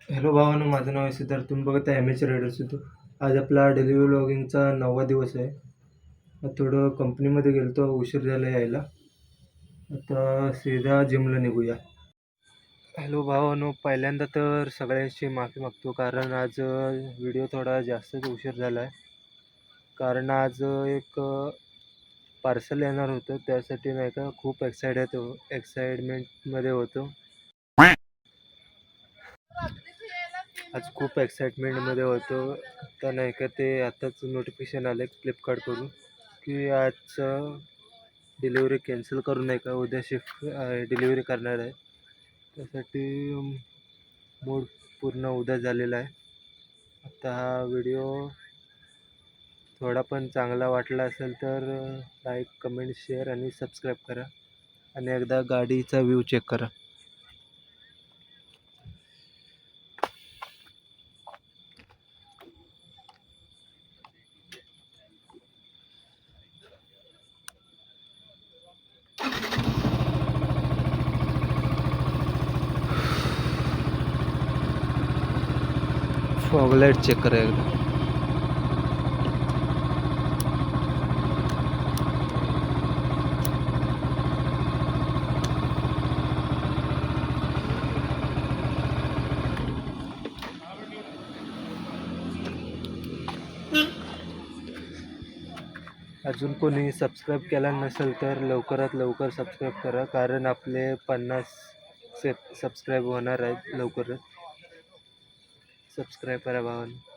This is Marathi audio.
हॅलो भावानो, माझं नाव आहे सिद्धार्थ. तुम्ही बघत आहे एम एच रायडर्स होतो. आज आपला डिलिव्हरी लॉगिंगचा 9वा दिवस आहे. थोडं कंपनीमध्ये गेलतो, उशीर झाला यायला. आता सीधा जिमला निघूया. हॅलो भावानो, पहिल्यांदा तर सगळ्यांची माफी मागतो, कारण आज व्हिडिओ थोडा जास्तच उशीर झाला आहे. कारण आज एक पार्सल येणार होतं, त्यासाठी नाही का खूप एक्साइटमेंटमध्ये होतो. आज खूप एक्साइटमेंटमध्ये होतो. तर नाही का ते आताच नोटिफिकेशन आले फ्लिपकार्टकडून की आजचं डिलिव्हरी कॅन्सल करू नाही का, उद्या शिफ्ट डिलिव्हरी करणार आहे. त्यासाठी मूड पूर्ण उद्या झालेला आहे. आता हा व्हिडिओ थोडा पण चांगला वाटला असेल तर लाईक, कमेंट, शेअर आणि सबस्क्राईब करा. आणि एकदा गाडीचा व्ह्यू चेक करा. फॉगलाईट चेक करा एकदा. अजून कोणी सबस्क्राईब केला नसेल तर लवकरात लवकर सबस्क्राईब करा, कारण आपले 50 सबस्क्राईब होणार आहेत लवकरच. सबस्क्राईब करा भावांनो.